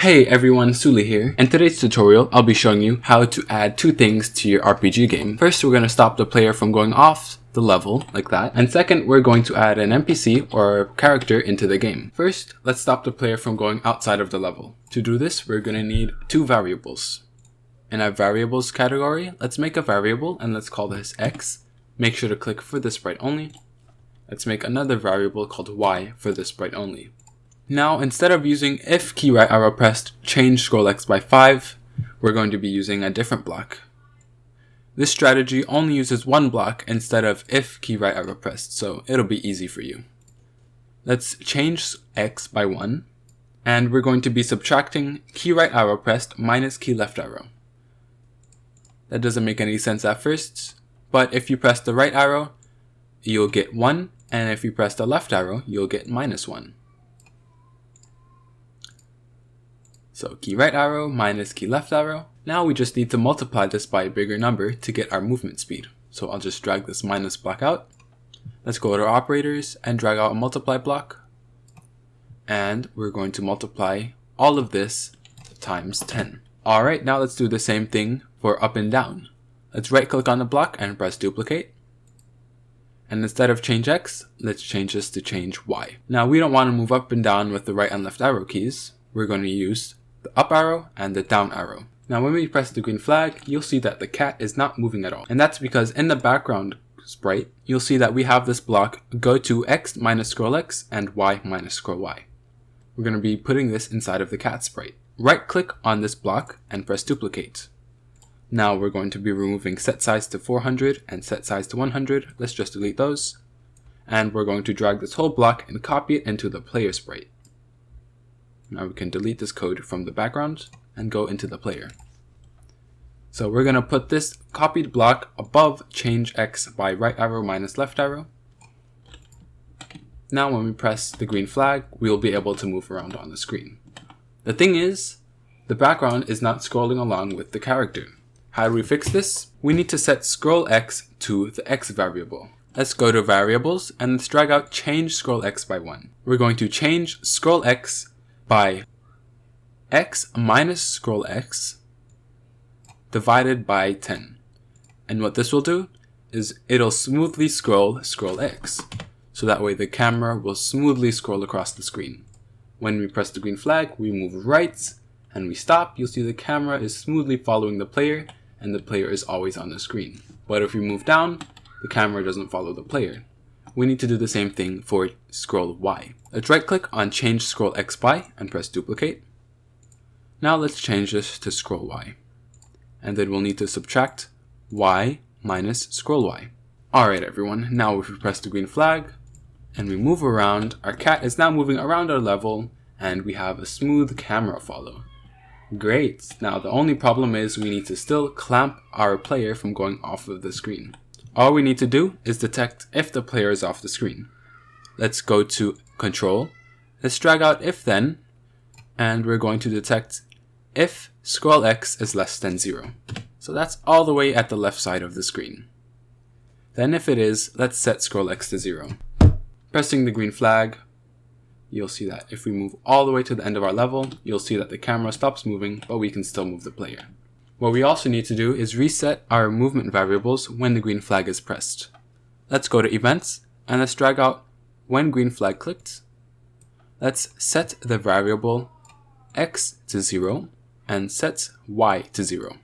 Hey everyone, Suli here. In today's tutorial, I'll be showing you how to add two things to your RPG game. First, we're going to stop the player from going off the level, like that. And second, we're going to add an NPC or character into the game. First, let's stop the player from going outside of the level. To do this, we're going to need two variables. In our variables category, let's make a variable and let's call this x. Make sure to click for the sprite only. Let's make another variable called y for the sprite only. Now, instead of using if key right arrow pressed change scroll x by 5, we're going to be using a different block. This strategy only uses one block instead of if key right arrow pressed, so it'll be easy for you. Let's change x by 1, and we're going to be subtracting key right arrow pressed minus key left arrow. That doesn't make any sense at first, but if you press the right arrow, you'll get 1, and if you press the left arrow, you'll get minus 1. So key right arrow minus key left arrow. Now we just need to multiply this by a bigger number to get our movement speed. So I'll just drag this minus block out. Let's go to operators and drag out a multiply block. And we're going to multiply all of this times 10. Alright, now let's do the same thing for up and down. Let's right click on the block and press duplicate. And instead of change x, let's change this to change y. Now we don't want to move up and down with the right and left arrow keys. We're going to use the up arrow and the down arrow. Now when we press the green flag, you'll see that the cat is not moving at all. And that's because in the background sprite, you'll see that we have this block go to x minus scroll x and y minus scroll y. We're going to be putting this inside of the cat sprite. Right click on this block and press duplicate. Now we're going to be removing set size to 400 and set size to 100. Let's just delete those. And we're going to drag this whole block and copy it into the player sprite. Now we can delete this code from the background and go into the player. So we're going to put this copied block above change x by right arrow minus left arrow. Now when we press the green flag, we'll be able to move around on the screen. The thing is, the background is not scrolling along with the character. How do we fix this? We need to set scroll x to the x variable. Let's go to variables and let's drag out change scroll x by 1. We're going to change scroll x by x minus scroll x divided by 10. And what this will do is it'll smoothly scroll x. So that way the camera will smoothly scroll across the screen. When we press the green flag, we move right and we stop. You'll see the camera is smoothly following the player and the player is always on the screen. But if we move down, the camera doesn't follow the player. We need to do the same thing for scroll y. Let's right click on change scroll x by and press duplicate. Now let's change this to scroll y. And then we'll need to subtract y minus scroll y. Alright everyone, now if we press the green flag and we move around, our cat is now moving around our level and we have a smooth camera follow. Great! Now the only problem is we need to still clamp our player from going off of the screen. All we need to do is detect if the player is off the screen. Let's go to control. Let's drag out if then, and we're going to detect if scroll x is less than 0. So that's all the way at the left side of the screen. Then if it is, let's set scroll x to 0. Pressing the green flag, you'll see that if we move all the way to the end of our level, you'll see that the camera stops moving, but we can still move the player. What we also need to do is reset our movement variables when the green flag is pressed. Let's go to events and let's drag out when green flag clicked. Let's set the variable x to 0 and set y to 0.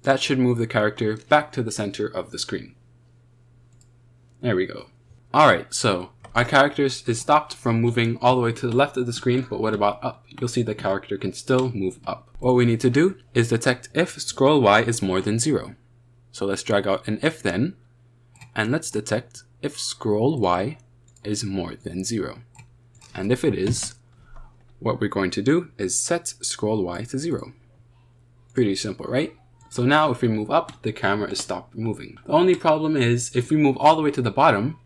That should move the character back to the center of the screen. There we go. Alright, so our character is stopped from moving all the way to the left of the screen, but what about up? You'll see the character can still move up. What we need to do is detect if scroll y is more than 0. So let's drag out an if then, and let's detect if scroll y is more than 0. And if it is, what we're going to do is set scroll y to 0. Pretty simple, right? So now if we move up, the camera is stopped moving. The only problem is if we move all the way to the bottom,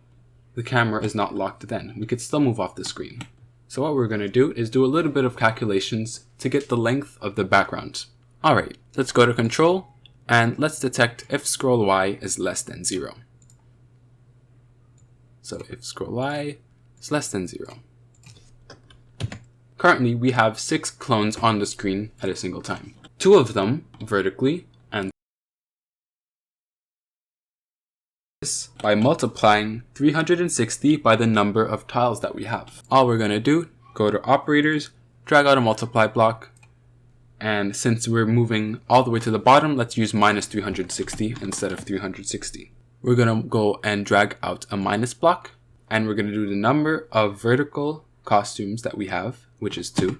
the camera is not locked then. We could still move off the screen. So what we're going to do is do a little bit of calculations to get the length of the background. Alright, let's go to control and let's detect if scroll y is less than 0. So if scroll y is less than 0. Currently, we have 6 clones on the screen at a single time. 2 of them vertically, and this by multiplying 360 by the number of tiles that we have. All we're going to do, go to operators, drag out a multiply block, and since we're moving all the way to the bottom, let's use minus 360 instead of 360. We're going to go and drag out a minus block, and we're going to do the number of vertical costumes that we have, which is 2,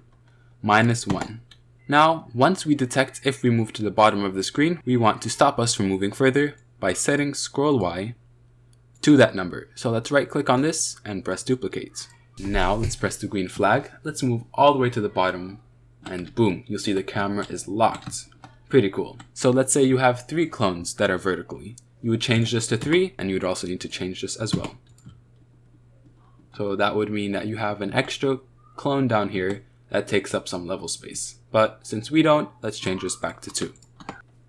minus 1. Now, once we detect if we move to the bottom of the screen, we want to stop us from moving further by setting scroll Y to that number. So let's right click on this and press duplicate. Now let's press the green flag. Let's move all the way to the bottom, and boom, you'll see the camera is locked. Pretty cool. So let's say you have 3 clones that are vertically. You would change this to 3, and you would also need to change this as well. So that would mean that you have an extra clone down here that takes up some level space. But since we don't, let's change this back to 2.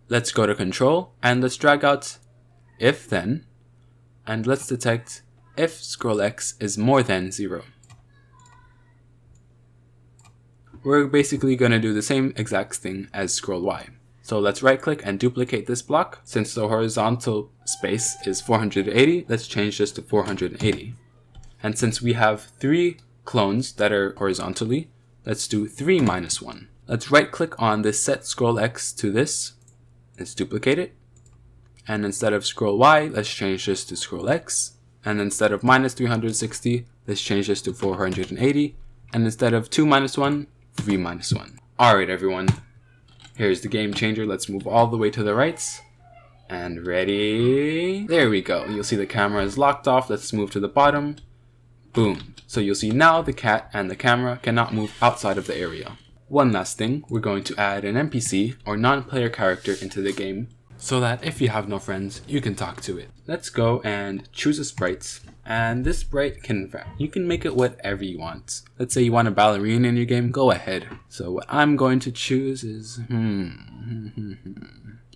Let's go to control, and let's drag out if then, and let's detect if scroll X is more than 0. We're basically going to do the same exact thing as scroll Y. So let's right click and duplicate this block. Since the horizontal space is 480, let's change this to 480. And since we have 3 clones that are horizontally, let's do 3 minus 1. Let's right click on this set scroll X to this. Let's duplicate it. And instead of scroll Y, let's change this to scroll X. And instead of minus 360, let's change this to 480. And instead of 2 minus 1, 3 minus 1. Alright everyone, here's the game changer. Let's move all the way to the right. And ready? There we go. You'll see the camera is locked off. Let's move to the bottom. Boom. So you'll see now the cat and the camera cannot move outside of the area. One last thing, we're going to add an NPC or non-player character into the game so that if you have no friends, you can talk to it. Let's go and choose a sprite, and this sprite you can make it whatever you want. Let's say you want a ballerina in your game, go ahead. So what I'm going to choose is,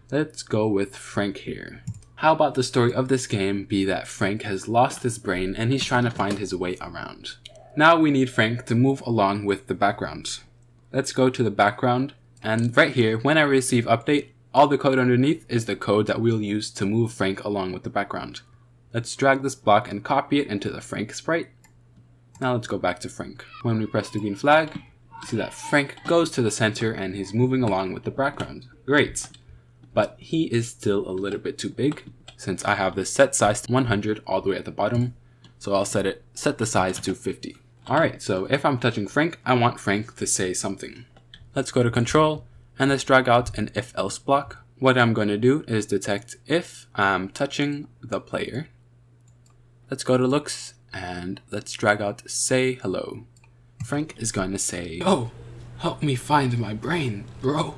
let's go with Frank here. How about the story of this game be that Frank has lost his brain and he's trying to find his way around. Now we need Frank to move along with the background. Let's go to the background, and right here, when I receive update, all the code underneath is the code that we'll use to move Frank along with the background. Let's drag this block and copy it into the Frank sprite. Now let's go back to Frank. When we press the green flag, see that Frank goes to the center and he's moving along with the background. Great. But he is still a little bit too big since I have this set size to 100 all the way at the bottom. So I'll set the size to 50. Alright, so if I'm touching Frank, I want Frank to say something. Let's go to control and let's drag out an if else block. What I'm going to do is detect if I'm touching the player. Let's go to looks and let's drag out say hello. Frank is going to say, "Oh, help me find my brain, bro."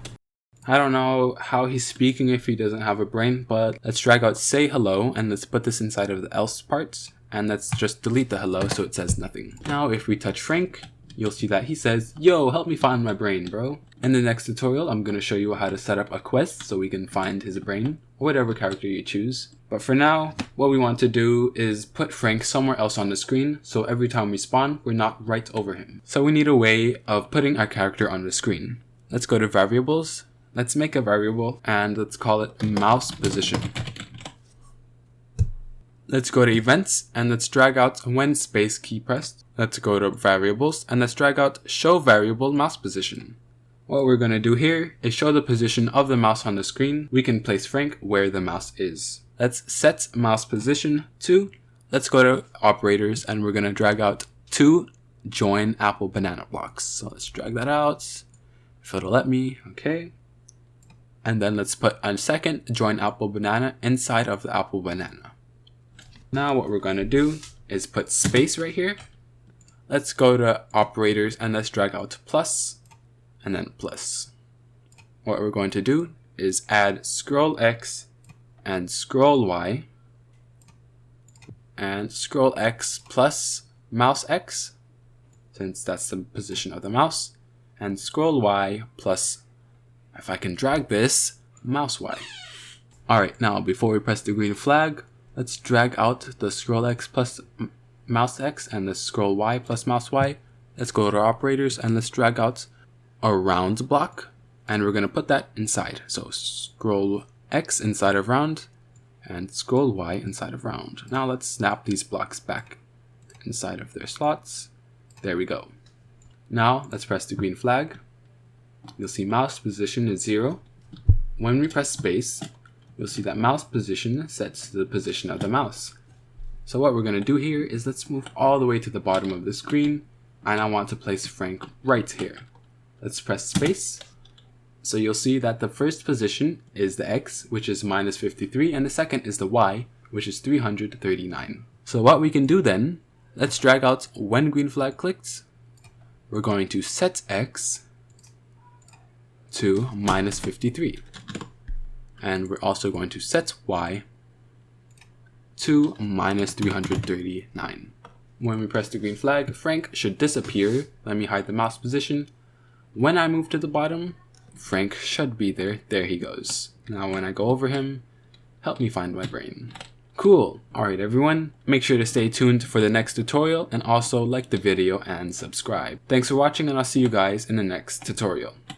I don't know how he's speaking if he doesn't have a brain, but let's drag out say hello and let's put this inside of the else part. And let's just delete the hello so it says nothing. Now if we touch Frank, you'll see that he says, "Yo, help me find my brain, bro." In the next tutorial, I'm going to show you how to set up a quest so we can find his brain, or whatever character you choose. But for now, what we want to do is put Frank somewhere else on the screen, so every time we spawn, we're not right over him. So we need a way of putting our character on the screen. Let's go to variables. Let's make a variable, and let's call it mouse position. Let's go to events, and let's drag out when space key pressed. Let's go to variables, and let's drag out show variable mouse position. What we're going to do here is show the position of the mouse on the screen. We can place Frank where the mouse is. Let's set mouse position to, let's go to operators, and we're going to drag out 2 join apple banana blocks. So let's drag that out, if it'll let me, okay. And then let's put a second join apple banana inside of the apple banana. Now what we're going to do is put space right here. Let's go to operators and let's drag out plus and then plus. What we're going to do is add scroll X and scroll Y and scroll X plus mouse X, since that's the position of the mouse, and scroll Y plus, if I can drag this, mouse Y. Alright, now before we press the green flag, let's drag out the scroll X plus mouse X and the scroll Y plus mouse Y let's go to operators and let's drag out a round block, and we're going to put that inside. So scroll X inside of round and scroll Y inside of round. Now let's snap these blocks back inside of their slots. There we go. Now let's press the green flag. You'll see mouse position is 0. When we press space, you'll see that mouse position sets to the position of the mouse. So what we're going to do here is let's move all the way to the bottom of the screen, and I want to place Frank right here. Let's press space. So you'll see that the first position is the X, which is -53, and the second is the Y, which is 339. So what we can do then, let's drag out when green flag clicks. We're going to set X to -53. And we're also going to set Y to -339. When we press the green flag, Frank should disappear. Let me hide the mouse position. When I move to the bottom, Frank should be there. There he goes. Now when I go over him, help me find my brain. Cool. Alright everyone, make sure to stay tuned for the next tutorial and also like the video and subscribe. Thanks for watching, and I'll see you guys in the next tutorial.